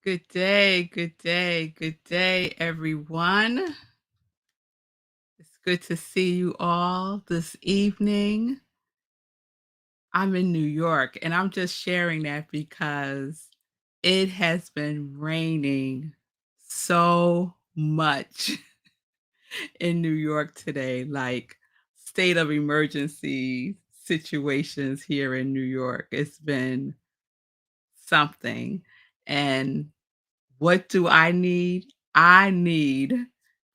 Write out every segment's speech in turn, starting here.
Good day, everyone. It's good to see you all this evening. I'm in New York, and I'm just sharing that because it has been raining so much in New York today, like state of emergency situations here in New York. It's been something. And what do I need? I need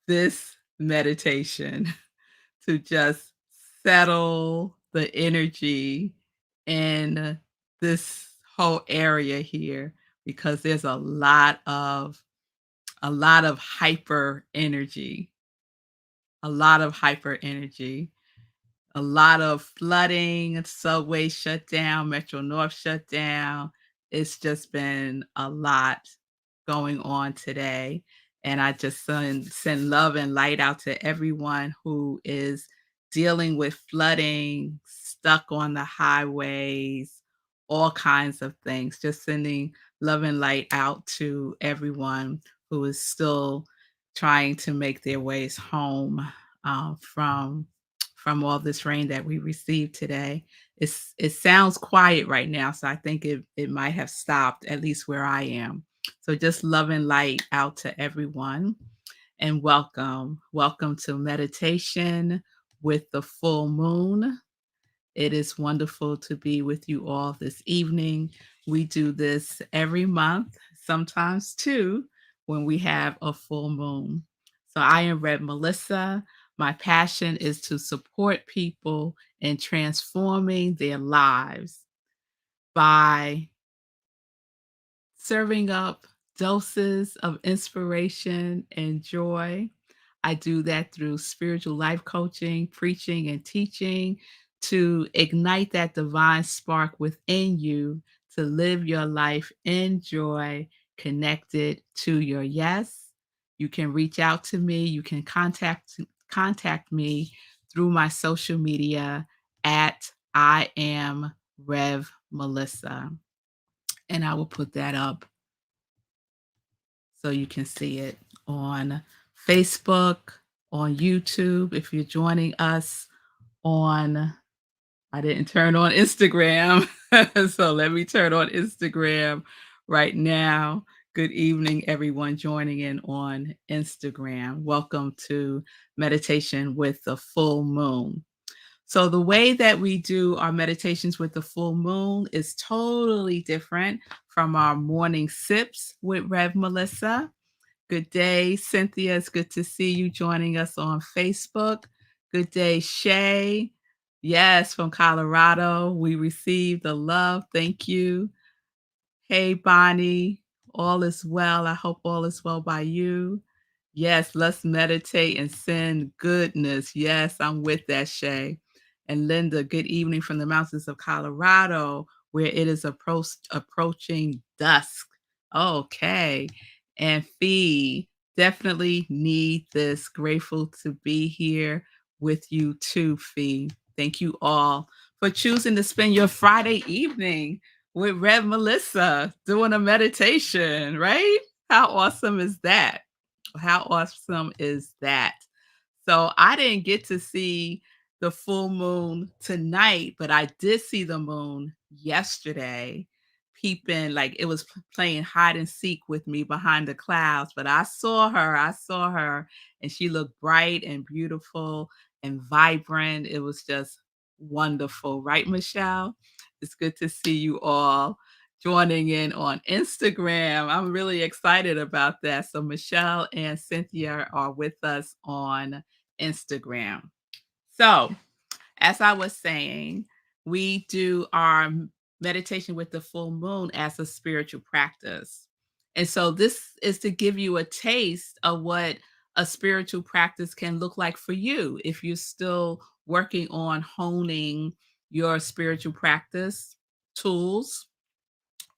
this meditation to just settle the energy in this whole area here because there's a lot of hyper energy, a lot of hyper energy. A lot of flooding, subway shut down, Metro North shut down. It's just been a lot going on today. And I just send love and light out to everyone who is dealing with flooding, stuck on the highways, all kinds of things. Just sending love and light out to everyone who is still trying to make their ways home from all this rain that we received today. It sounds quiet right now, so I think it might have stopped, at least where I am. So just love and light out to everyone and welcome. Welcome to meditation with the full moon. It is wonderful to be with you all this evening. We do this every month, sometimes two, when we have a full moon. So I am Melissa. My passion is to support people in transforming their lives by serving up doses of inspiration and joy. I do that through spiritual life coaching, preaching, and teaching to ignite that divine spark within you to live your life in joy, connected to your yes. You can reach out to me. You can contact me through my social media at I am Rev Melissa. And I will put that up so you can see it on Facebook, on YouTube. If you're joining us on, I didn't turn on Instagram, so let me turn on Instagram right now. Good evening, everyone joining in on Instagram. Welcome to Meditation with the Full Moon. So, the way that we do our meditations with the full moon is totally different from our morning sips with Rev Melissa. Good day, Cynthia. It's good to see you joining us on Facebook. Good day, Shay. Yes, from Colorado. We received the love. Thank you. Hey, Bonnie. All is well. I hope all is well by you. Yes, let's meditate and send goodness. Yes, I'm with that, Shay. And Linda, good evening from the mountains of Colorado, where it is approaching dusk. Okay. And Fee, definitely need this. Grateful to be here with you too, Fee. Thank you all for choosing to spend your Friday evening with Rev Melissa doing a meditation, right? How awesome is that? How awesome is that? So I didn't get to see the full moon tonight, but I did see the moon yesterday, peeping like it was playing hide and seek with me behind the clouds. But I saw her, and she looked bright and beautiful and vibrant. It was just wonderful, right, Michelle? It's good to see you all joining in on Instagram. I'm really excited about that. So Michelle and Cynthia are with us on Instagram. So, as I was saying, we do our meditation with the full moon as a spiritual practice. And so, this is to give you a taste of what a spiritual practice can look like for you if you're still working on honing your spiritual practice tools,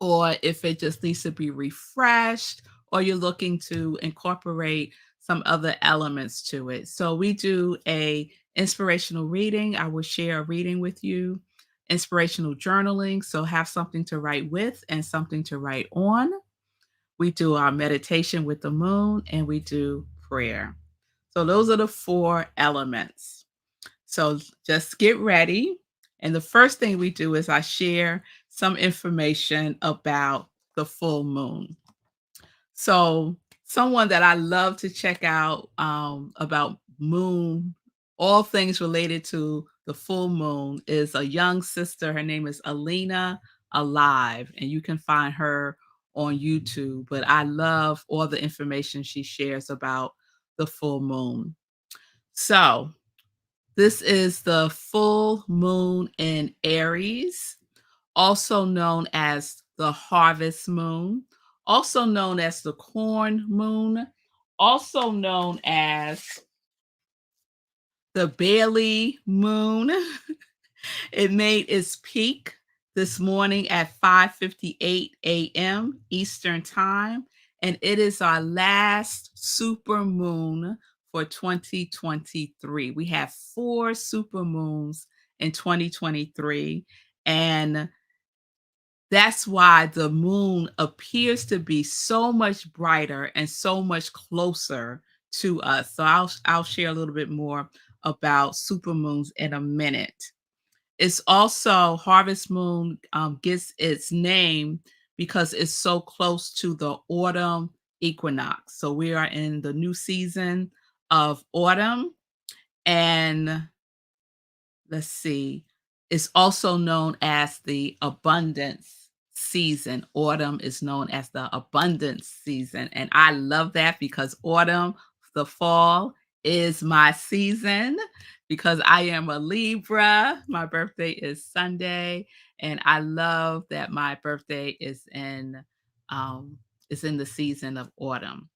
or if it just needs to be refreshed, or you're looking to incorporate some other elements to it. So we do a inspirational reading. I will share a reading with you. Inspirational journaling, so have something to write with and something to write on. we do our meditation with the moon, and we do prayer. So those are the four elements. So just get ready. And the first thing we do is I share some information about the full moon. So, someone that I love to check out about moon, all things related to the full moon, is a young sister. Her name is Alina Alive, and you can find her on YouTube. But I love all the information she shares about the full moon. So, this is the full moon in Aries, also known as the harvest moon, also known as the corn moon, also known as the Bailey moon. It made its peak this morning at 5:58 a.m. Eastern Time, and it is our last super moon for 2023. We have 4 super moons in 2023, and that's why the moon appears to be so much brighter and so much closer to us. So I'll share a little bit more about supermoons in a minute. It's also harvest moon gets its name because it's so close to the autumn equinox. So we are in the new season of autumn, and let's see, it's also known as the abundance season. Autumn is known as the abundance season. And I love that because autumn, the fall, is my season because I am a Libra. My birthday is Sunday, and I love that my birthday um is in the season of autumn.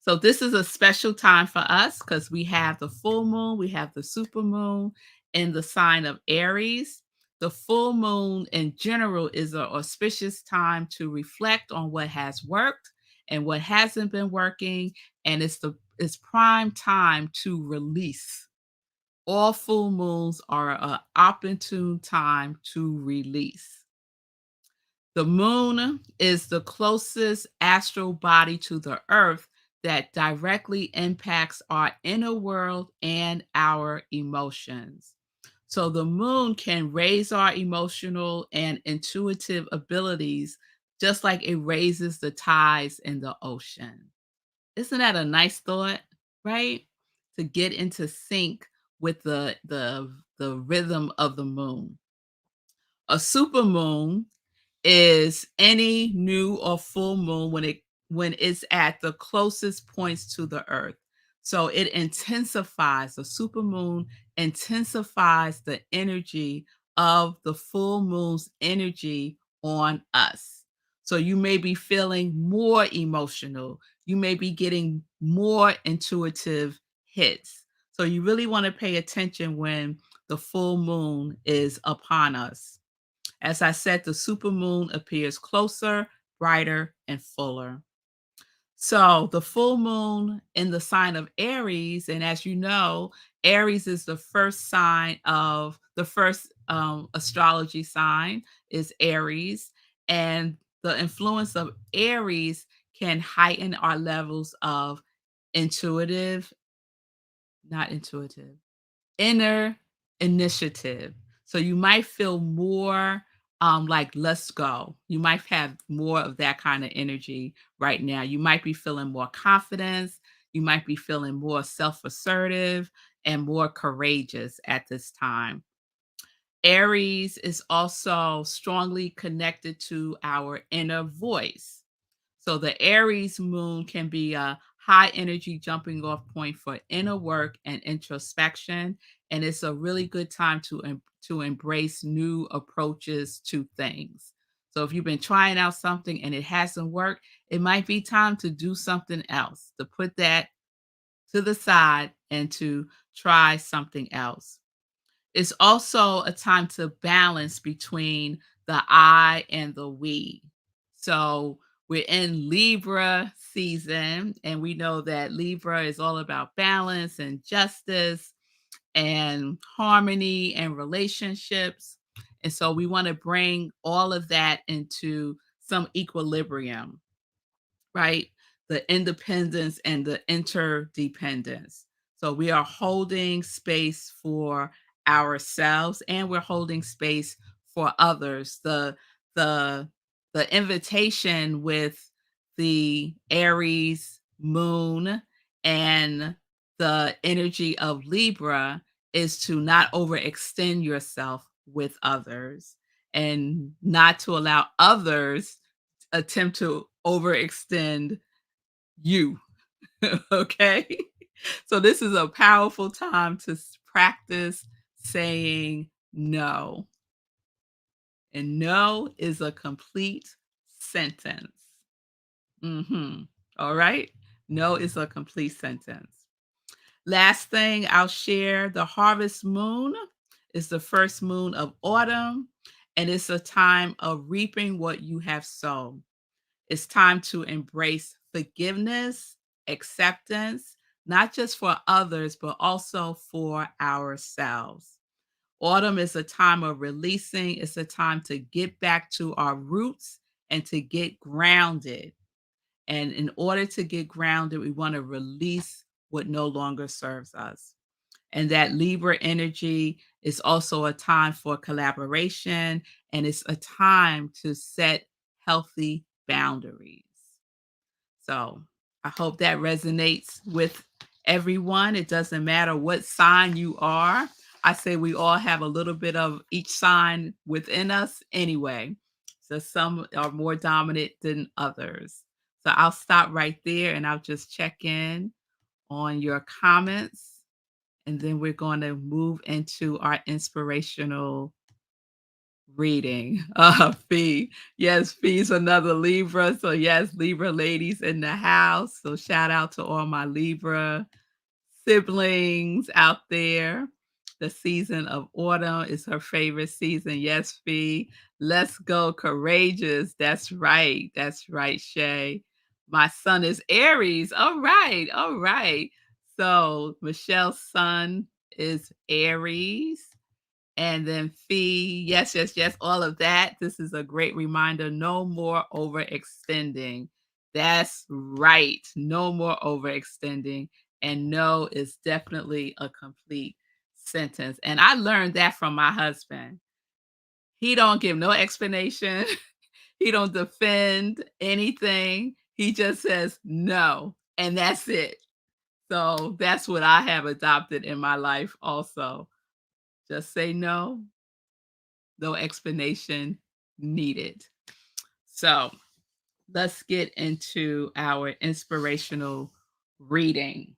So this is a special time for us because we have the full moon, we have the super moon in the sign of Aries. The full moon in general is an auspicious time to reflect on what has worked and what hasn't been working, and it's prime time to release. All full moons are an opportune time to release. The moon is the closest astral body to the earth that directly impacts our inner world and our emotions. So the moon can raise our emotional and intuitive abilities just like it raises the tides in the ocean. Isn't that a nice thought, right? To get into sync with the rhythm of the moon. A supermoon is any new or full moon when it's at the closest points to the earth. So it intensifies, the supermoon intensifies the energy of the full moon's energy on us. So you may be feeling more emotional. You may be getting more intuitive hits. So you really want to pay attention when the full moon is upon us. As I said, the supermoon appears closer, brighter, and fuller. So the full moon in the sign of Aries, and as you know, Aries is the first astrology sign is Aries, and the influence of Aries can heighten our levels of intuitive, not intuitive, inner initiative. So you might feel more like, let's go. You might have more of that kind of energy right now. You might be feeling more confidence. You might be feeling more self assertive and more courageous at this time. Aries is also strongly connected to our inner voice. So the Aries moon can be a high energy jumping off point for inner work and introspection, and it's a really good time to embrace new approaches to things. So if you've been trying out something and it hasn't worked, it might be time to do something else, to put that to the side and to try something else. It's also a time to balance between the I and the we. So we're in Libra season, and we know that Libra is all about balance and justice and harmony and relationships. And so we want to bring all of that into some equilibrium. right? The independence and the interdependence. So we are holding space for ourselves and we're holding space for others. The the invitation with the Aries moon and the energy of Libra is to not overextend yourself with others and not to allow others attempt to overextend you. Okay. So this is a powerful time to practice saying no. And no is a complete sentence. All right. No is a complete sentence. Last thing I'll share, the harvest moon is the first moon of autumn, and it's a time of reaping what you have sown. It's time to embrace forgiveness, acceptance, not just for others, but also for ourselves. Autumn is a time of releasing, it's a time to get back to our roots and to get grounded. And in order to get grounded, we want to release what no longer serves us. And that Libra energy is also a time for collaboration and it's a time to set healthy boundaries. So I hope that resonates with everyone. It doesn't matter what sign you are. I say we all have a little bit of each sign within us anyway. So some are more dominant than others. So I'll stop right there and I'll just check in on your comments. And then we're going to move into our inspirational reading. Fee. Yes, Fee's another Libra. So yes, Libra ladies in the house. So shout out to all my Libra siblings out there. The season of autumn is her favorite season. Yes, Fee. Let's go courageous. That's right. That's right, Shay. My son is Aries. All right. All right. So Michelle's son is Aries. And then fee, yes, yes, yes, all of that. This is a great reminder. No more overextending. That's right. No more overextending. And no is definitely a complete sentence. And I learned that from my husband. He don't give no explanation. He don't defend anything. He just says no, and that's it. So that's what I have adopted in my life also. Just say no, no explanation needed. So let's get into our inspirational reading.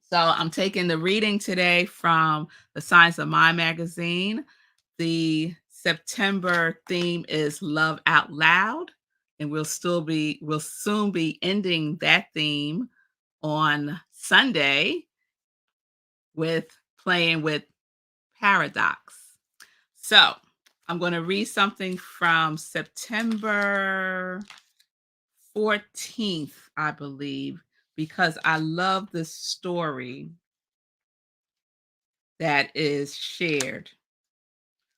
So I'm taking the reading today from the Science of Mind magazine. The September theme is Love Out Loud, and we'll soon be ending that theme on Sunday with playing with paradox. So I'm going to read something from September 14th, I believe, because I love the story that is shared.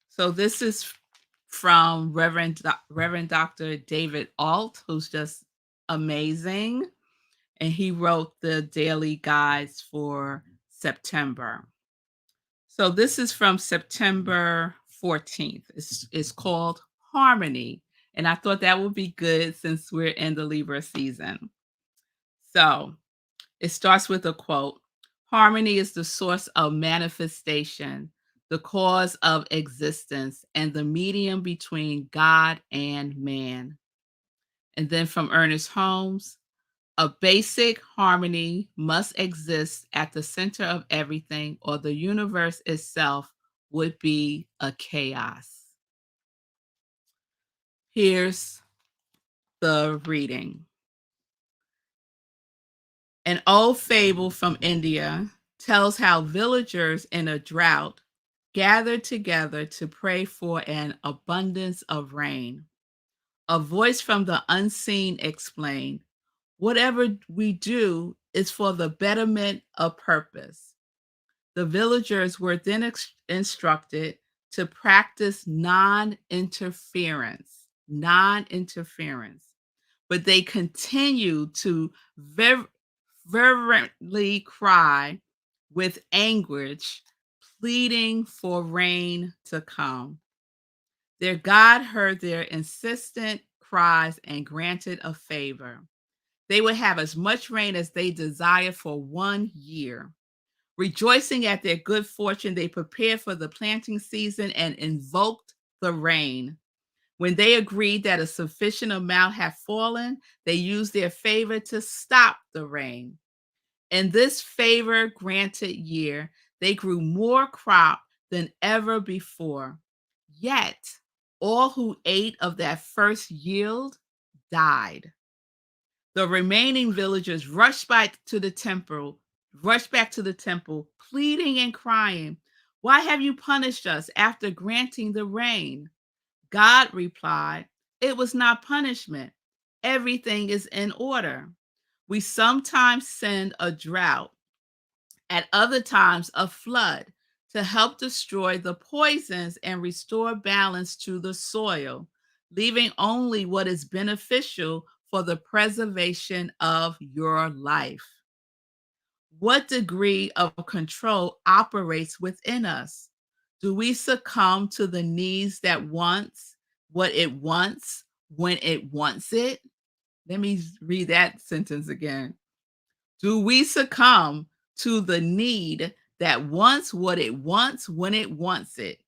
So this is from Reverend Dr. David Alt, who's just amazing. And he wrote the daily guides for September. So this is from September 14th. It's called Harmony. And I thought that would be good since we're in the Libra season. So it starts with a quote. Harmony is the source of manifestation, the cause of existence, and the medium between God and man. And then from Ernest Holmes, a basic harmony must exist at the center of everything, or the universe itself would be a chaos. Here's the reading. An old fable from India tells how villagers in a drought gathered together to pray for an abundance of rain. A voice from the unseen explained, whatever we do is for the betterment of purpose. The villagers were then instructed to practice non interference, but they continued to fervently cry with anguish, pleading for rain to come. Their God heard their insistent cries and granted a favor. They would have as much rain as they desired for 1 year. Rejoicing at their good fortune, they prepared for the planting season and invoked the rain. When they agreed that a sufficient amount had fallen, they used their favor to stop the rain. In this favor granted year, they grew more crop than ever before. Yet, all who ate of that first yield died. The remaining villagers rushed back to the temple, pleading and crying, "Why have you punished us after granting the rain?" God replied, "It was not punishment. Everything is in order. We sometimes send a drought, at other times a flood, to help destroy the poisons and restore balance to the soil, leaving only what is beneficial for the preservation of your life." What degree of control operates within us? Do we succumb to the needs that wants what it wants when it wants it? Let me read that sentence again. Do we succumb to the need that wants what it wants when it wants it?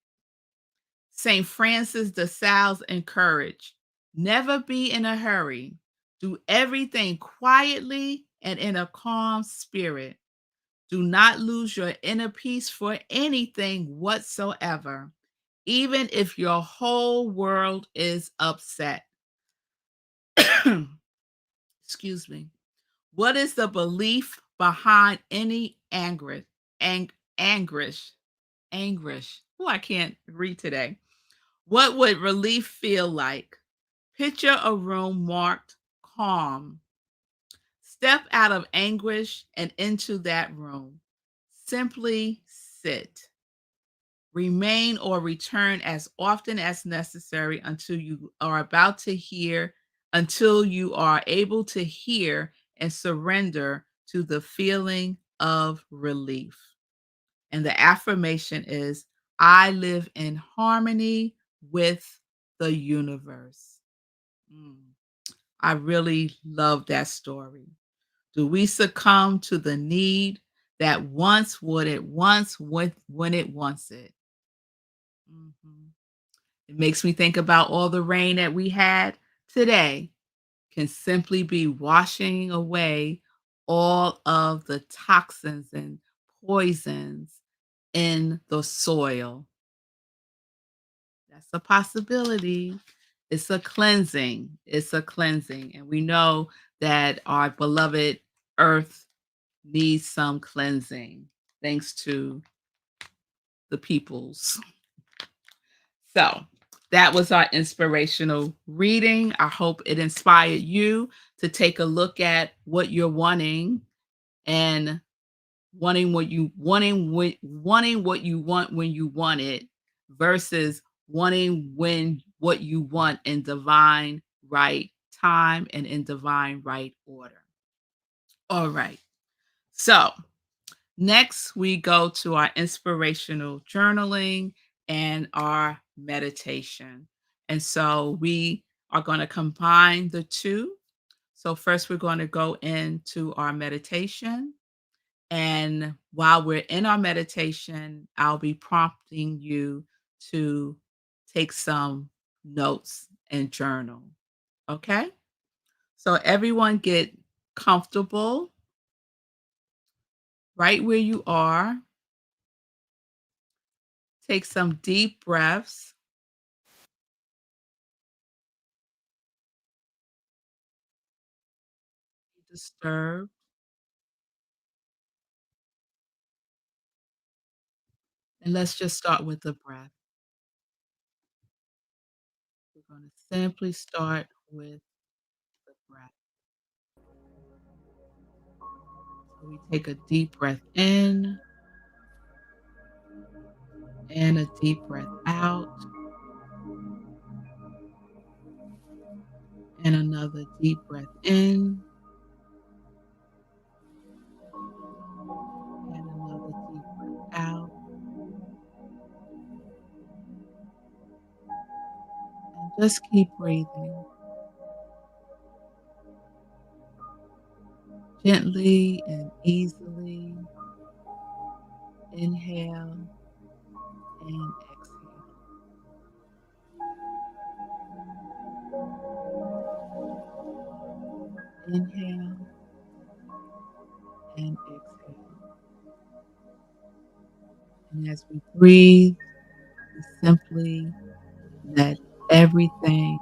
St. Francis de Sales encouraged, never be in a hurry. Do everything quietly and in a calm spirit. Do not lose your inner peace for anything whatsoever, even if your whole world is upset. Excuse me. What is the belief behind any anguish? Anguish. Oh, I can't read today. What would relief feel like? Picture a room marked calm. Step out of anguish and into that room. Simply sit. Remain or return as often as necessary until you are able to hear and surrender to the feeling of relief. And the affirmation is, I live in harmony with the universe. Mm, I really love that story. Do we succumb to the need that wants what it wants when it wants it? Mhm. It makes me think about all the rain that we had today can simply be washing away all of the toxins and poisons in the soil. That's a possibility. It's a cleansing. It's a cleansing. And we know that our beloved earth needs some cleansing thanks to the peoples. So that was our inspirational reading. I hope it inspired you to take a look at what you're wanting and wanting what you want when you want it versus wanting when what you want in divine right time and in divine right order. All right. So next, we go to our inspirational journaling and our meditation. And so we are going to combine the two. So, first, we're going to go into our meditation. And while we're in our meditation, I'll be prompting you to take some notes and journal. Okay? So, everyone get comfortable right where you are. Take some deep breaths. Disturb. And let's just start with the breath. We're going to simply start with the breath. So we take a deep breath in and a deep breath out. And another deep breath in, and another deep breath out. And just keep breathing gently and easily. Inhale and exhale. Inhale and exhale. And as we breathe, we simply let everything,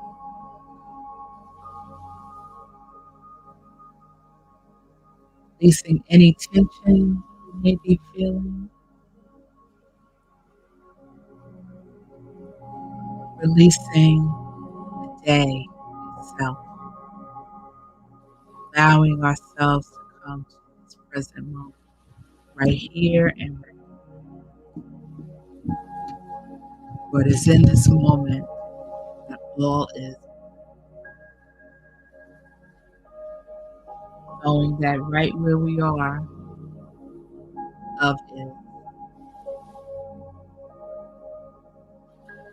releasing any tension you may be feeling, releasing the day itself, allowing ourselves to come to this present moment, right here and right. For it is in this moment that all is, knowing that right where we are, love is.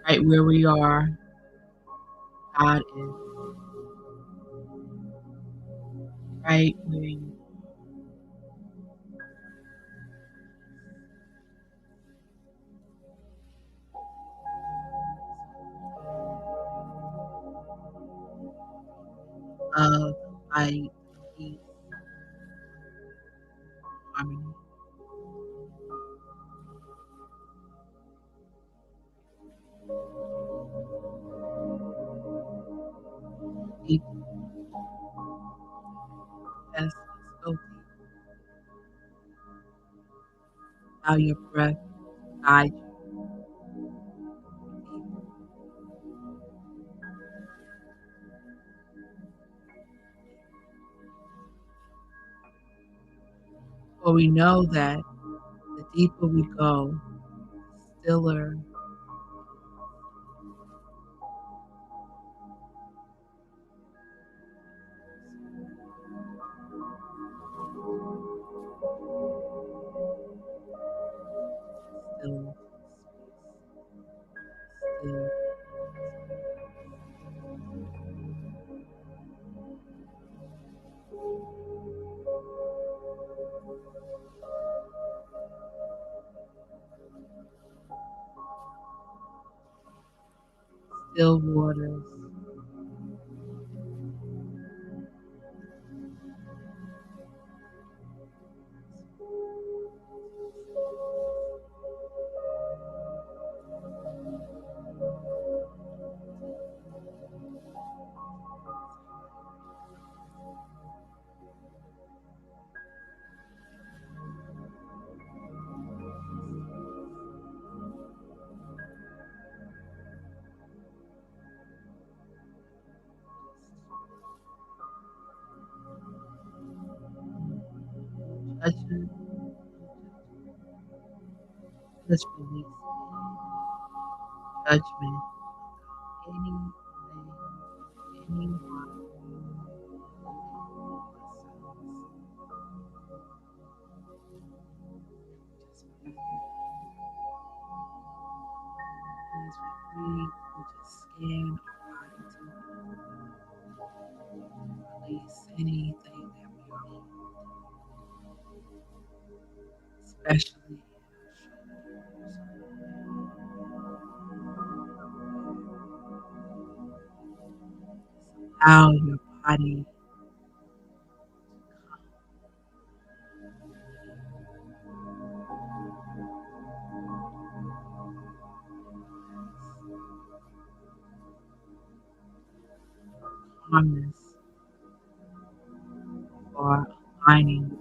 Right where we are, God is. Right where you are. Love, light, peace, harmony. Deep, yes, let's go deep. Allow your breath to guide you deep. For we know that the deeper we go, the stiller, still, still, still waters, judgment, just release any judgment, anything, anyone, just breathe. And as we breathe, we just scan our body to release anything that we are holding, especially allow your body calmness or aligning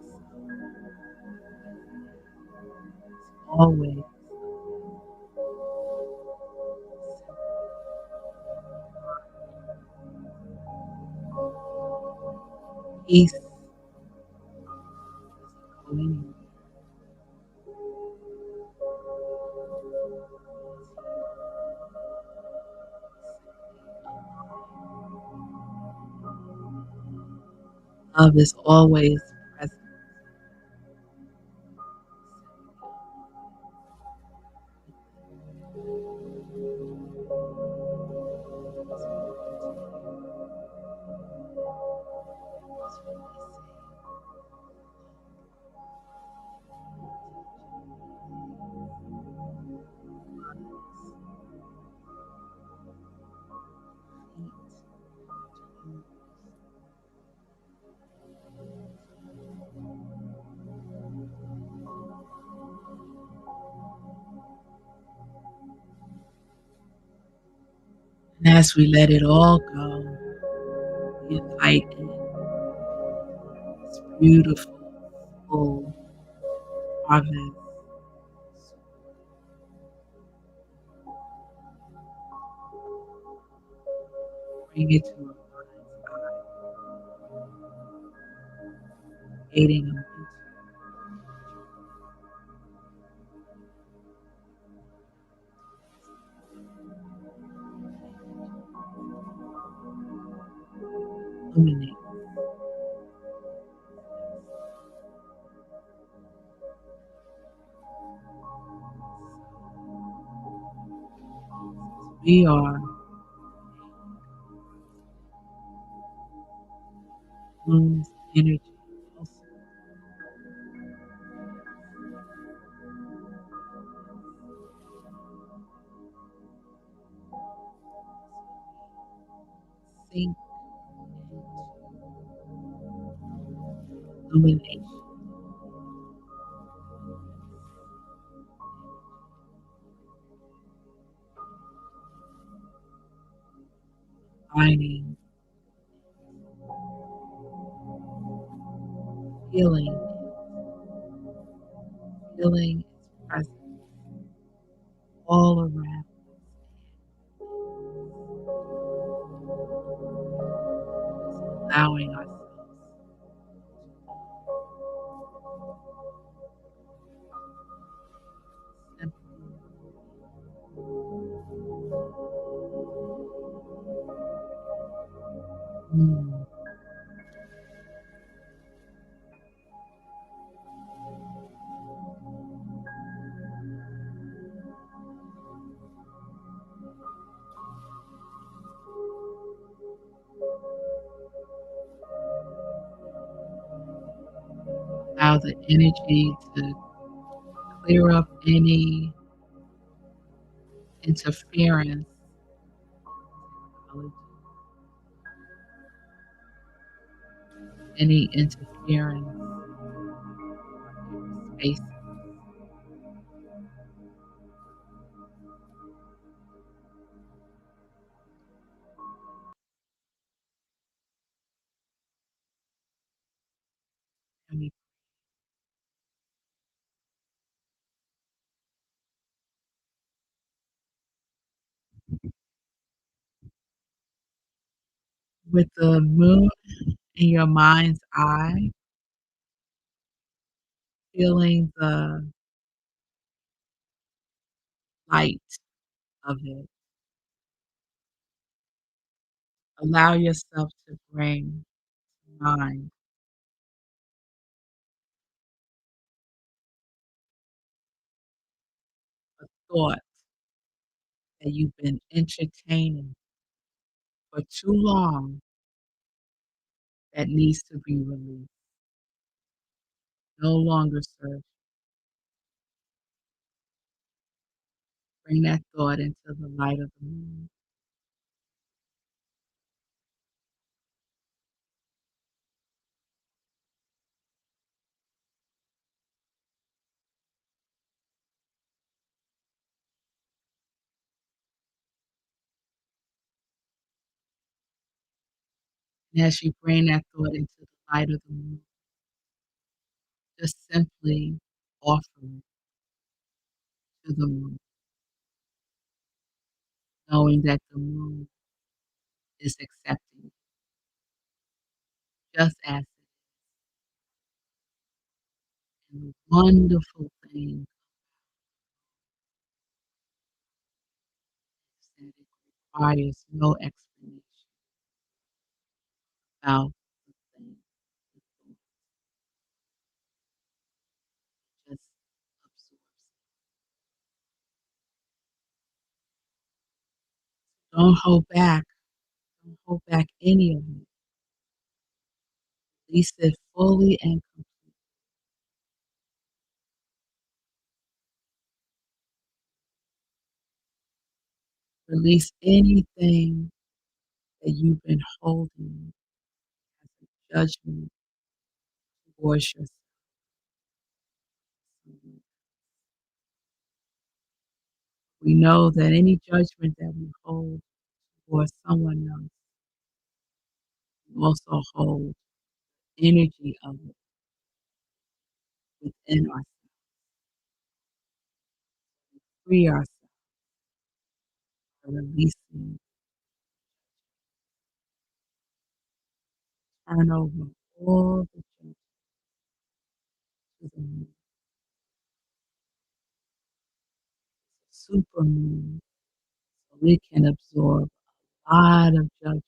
always peace going Love is always present. And as we let it all go, we invite in this beautiful, full harvest. Bring it to our mind's eye, creating a mental illuminate. We are Moon's energy, also sync illumination, finding, healing, feeling its presence all around, allowing ourselves simply move, allow the energy to clear up any interference, any interference, space, and we, with the moon in your mind's eye, feeling the light of it. Allow yourself to bring to mind a thought that you've been entertaining for too long that needs to be released. No longer serve. Bring that thought into the light of the moon. And as you bring that thought into the light of the moon, just simply offer it to the moon, knowing that the moon is accepting just as it is. And the wonderful thing is that it requires no explanation about the thing. Don't hold back. Don't hold back any of it. Release it fully and release anything that you've been holding as a judgment towards yourself. We know that any judgment that we hold towards someone else, we also hold energy of it within ourselves. Free ourselves by releasing, turn over all the judgment to the moon. Supermoon, so we can absorb a lot of judgment.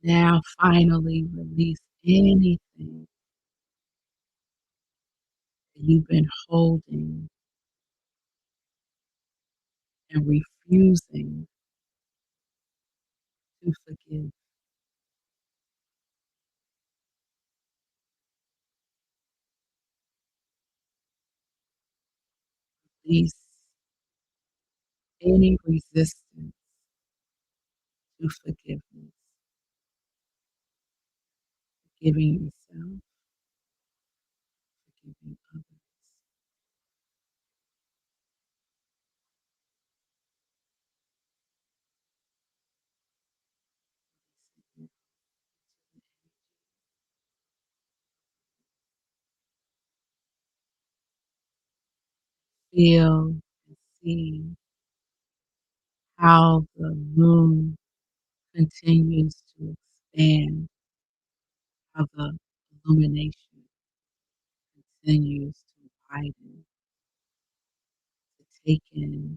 Now finally release anything that you've been holding and refusing to forgive. Release any resistance to forgiveness, forgiving yourself, forgiving others. Feel and see how the moon continues to expand, how the illumination continues to widen, to take in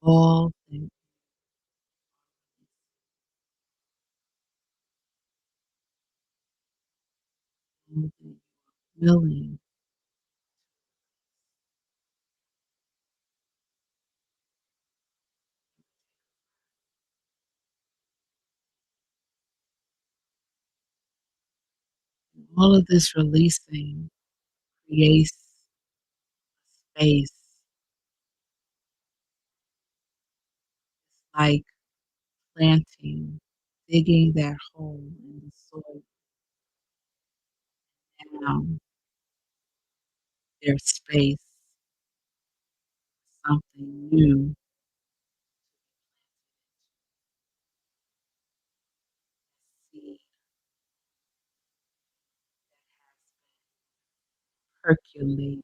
all that you willing. All of this releasing creates space, like planting, digging that hole in the soil. Now there's space, something new, seed percolating,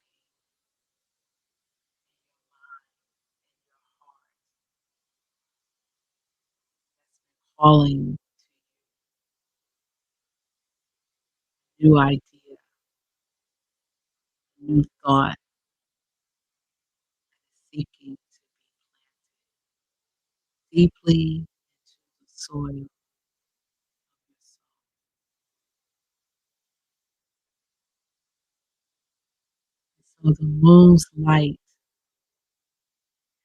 calling new idea, new thought, seeking to be deeply into the soil of your soul. So the moon's light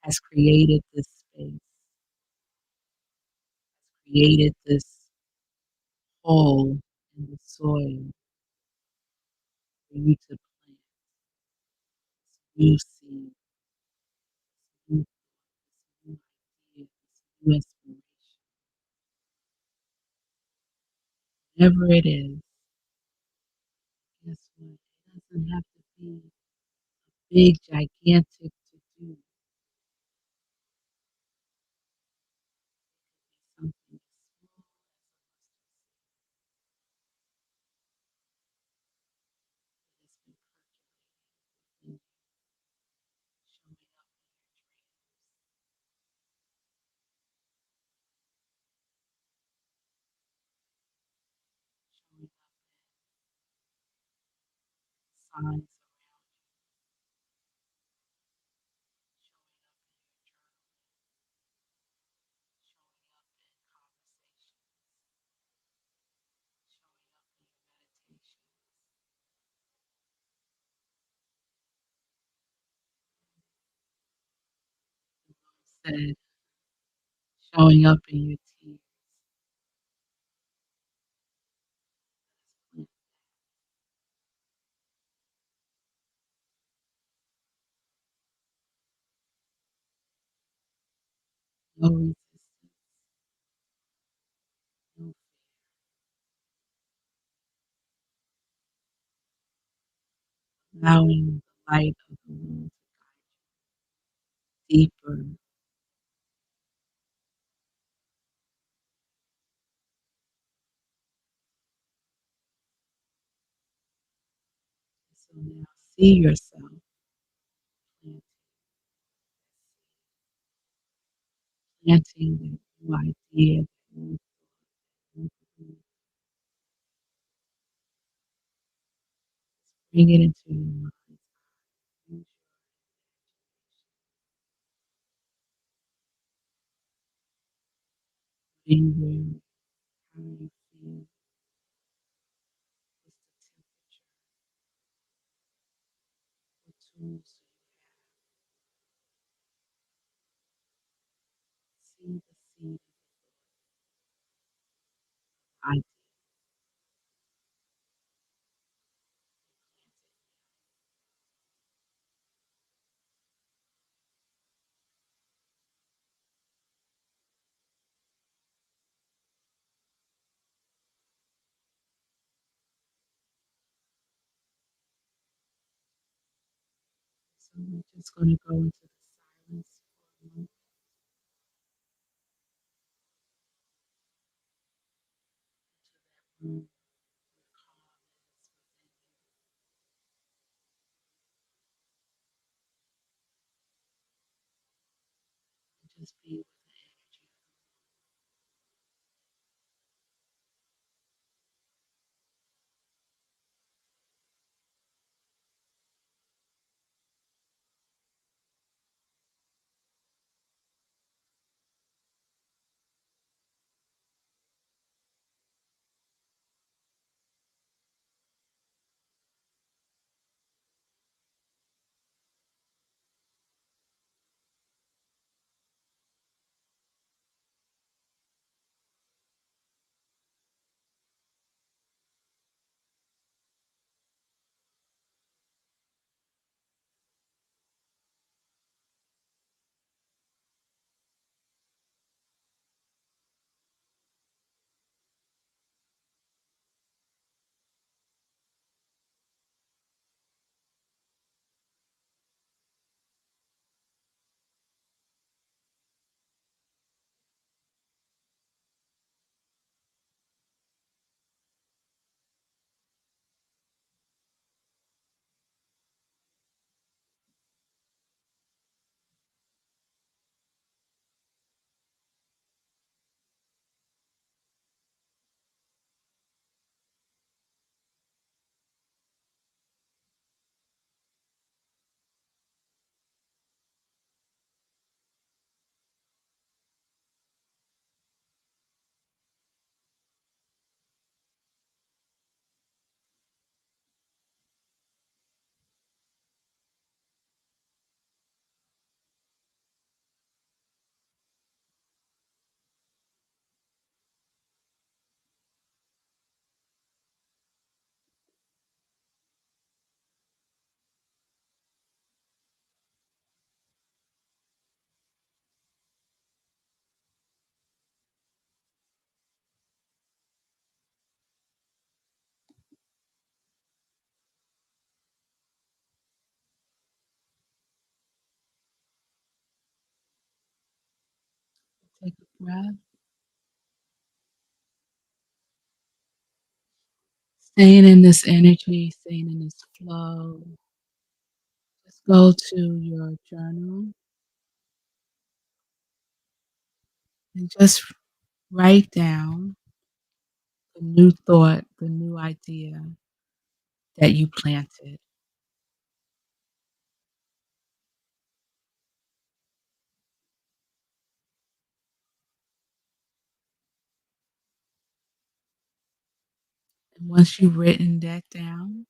has created this space, created this hole in the soil for you to plant new seed, new, new idea, new inspiration. Whatever it is, guess what? It doesn't have to be big, gigantic to do something small as been percolating, showing up in your dreams, showing up in signs around you, showing up in your journal. said, showing up in your tears. No resistance, no allowing the light of the moon deeper. So now see yourself planting, planting that new idea, that new thought, that new bring it into your mind. Use your being how you feel, what's the temperature, what tools do you see the seed idea. So we're just going to go into the silence for a moment. Mm, just be with the energy. Take a breath. Staying in this energy, staying in this flow. Just go to your journal and just write down the new thought, the new idea that you planted. And once you've written that down,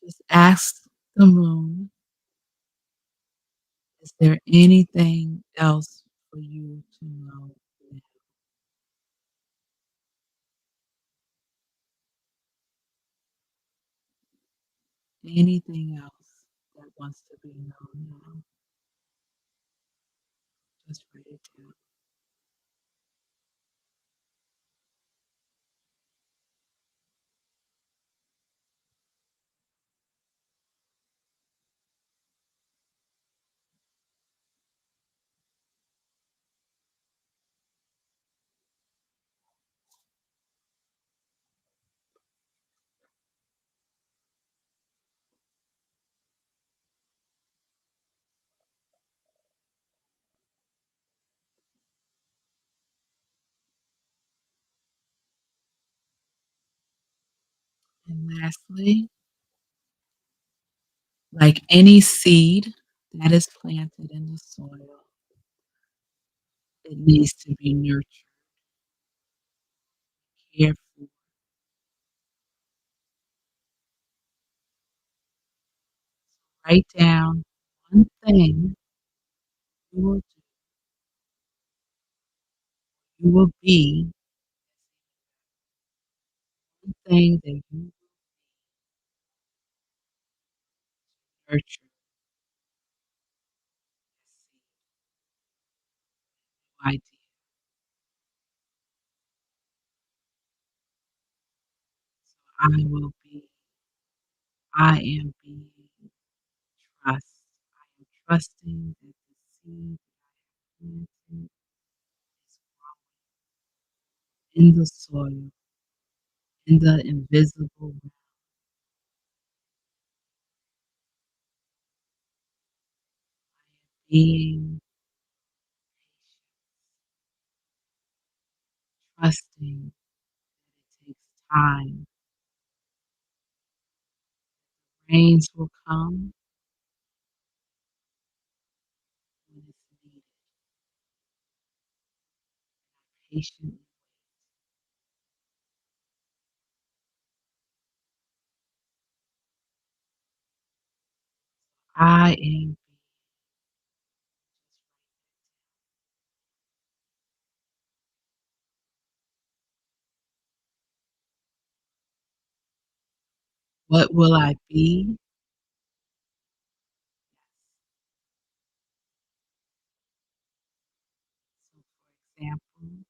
just ask the moon Is there anything else for you to know now? Anything else that wants to be known now? Just write it down. And lastly, like any seed that is planted in the soil, it needs to be nurtured, cared for. Write down one thing you will do, you will be, one thing that you nurture, idea. I will be, I am being trust. I am trusting that the seed planted is in the soil, in the invisible realm, being trusting that it takes time. Rains will come when it's needed. Patiently, I am. What will I be? So, for example,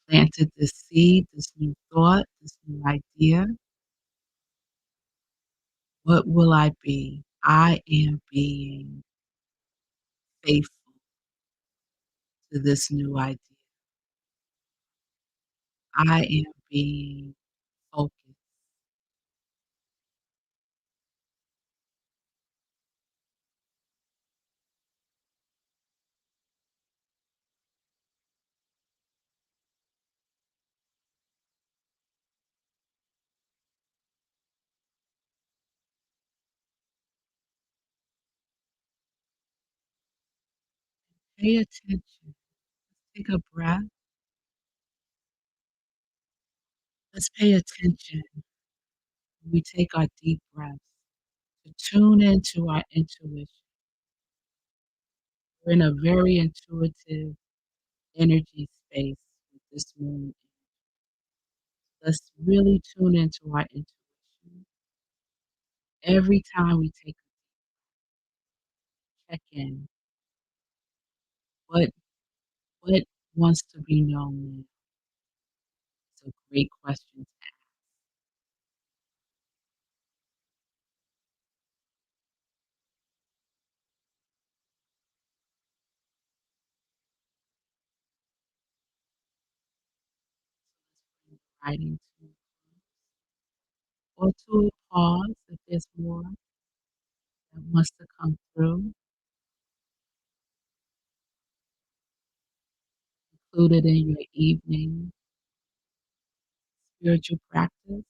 planted this seed, this new thought, this new idea. What will I be? I am being faithful to this new idea. I am being focused. Pay attention. Take a breath. Let's pay attention when we take our deep breaths to tune into our intuition. We're in a very intuitive energy space with this moon. Let's really tune into our intuition. Every time we take a check in, what what wants to be known? It's a great question. Writing to or to a pause if there's more that wants to come through, include it in your evening spiritual practice.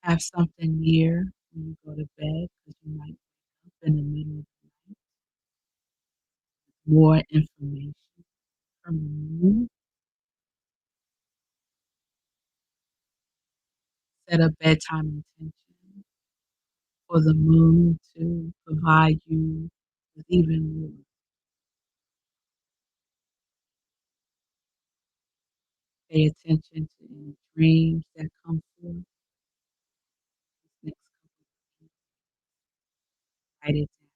Have something near when you go to bed because you might wake up in the middle of the night. More information from the moon. set a bedtime intention for the moon to provide you with even more. Pay attention to any dreams that come forth this next couple of days. Write it down.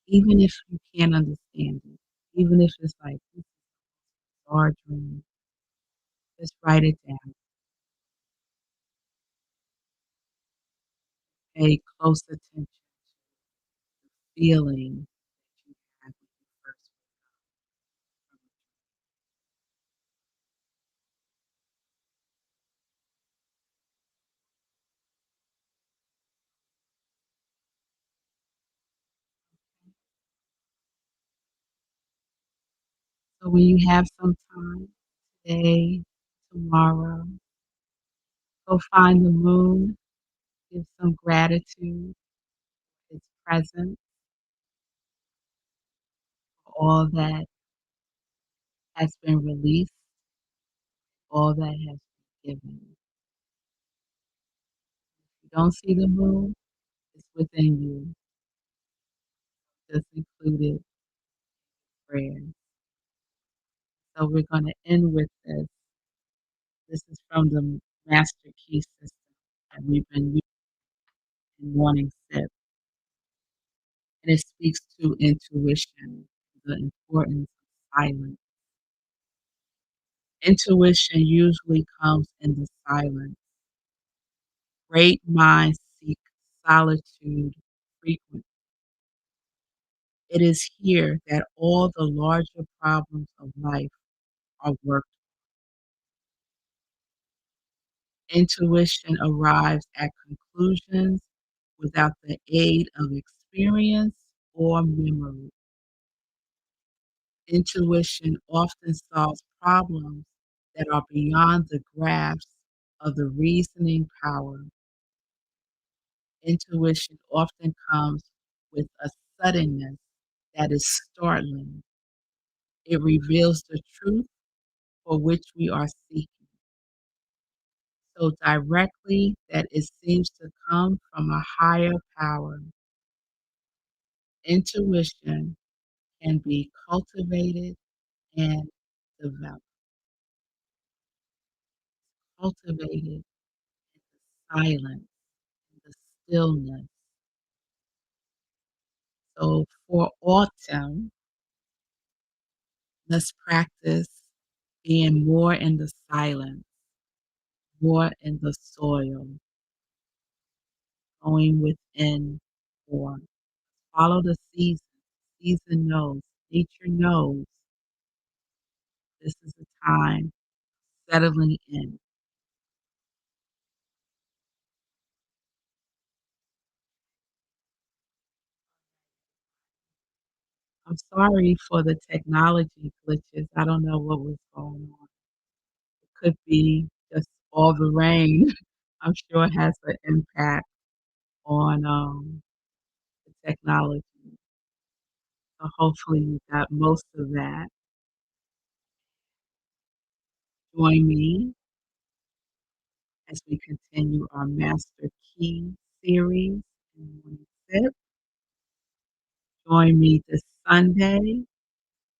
Even if you can't understand it, even if it's like, this is our dream, just write it down. Pay close attention to the feeling that you had when you first woke up. So when you have some time today, tomorrow, go find the moon, give some gratitude, its presence, for all that has been released, all that has been given. If you don't see the moon, it's within you. Just include it in prayer. So we're going to end with this. This is from the Master Key System that we've been using in Morning Sip. And it speaks to intuition, the importance of silence. Intuition usually comes in the silence. Great minds seek solitude frequently. It is here that all the larger problems of life are worked. Intuition arrives at conclusions without the aid of experience or memory. Intuition often solves problems that are beyond the grasp of the reasoning power. Intuition often comes with a suddenness that is startling. It reveals the truth for which we are seeking so directly that it seems to come from a higher power. Intuition can be cultivated and developed. Cultivated in the silence, in the stillness. So for autumn, let's practice being more in the silence, more in the soil, going within more. Follow the season. Season knows, nature knows this is a time settling in. I'm sorry for the technology glitches. I don't know what was going on. It could be just all the rain. I'm sure it has an impact on the technology. So hopefully you got most of that. Join me as we continue our Master Key series in Morning Sip. Join me this Sunday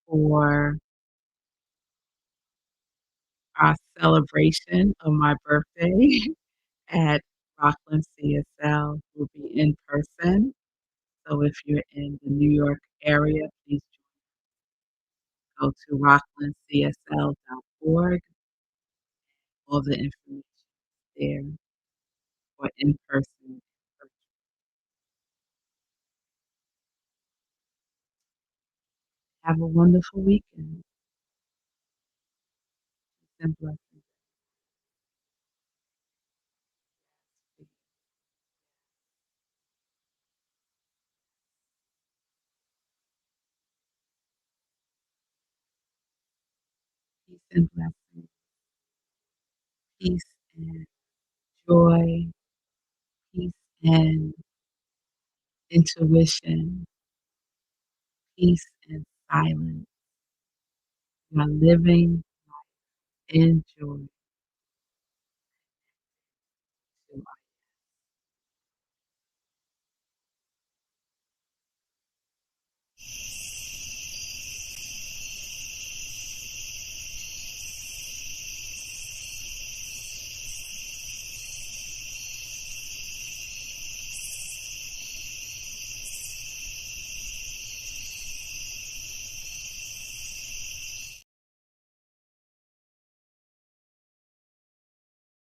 for our celebration of my birthday at Rockland CSL. We'll be in person. So if you're in the New York area, please go to rocklandcsl.org. All the information there for in person. Have a wonderful weekend. And blessings. Peace and blessings. Peace and joy. Peace and intuition. Peace and silence. You are living in joy.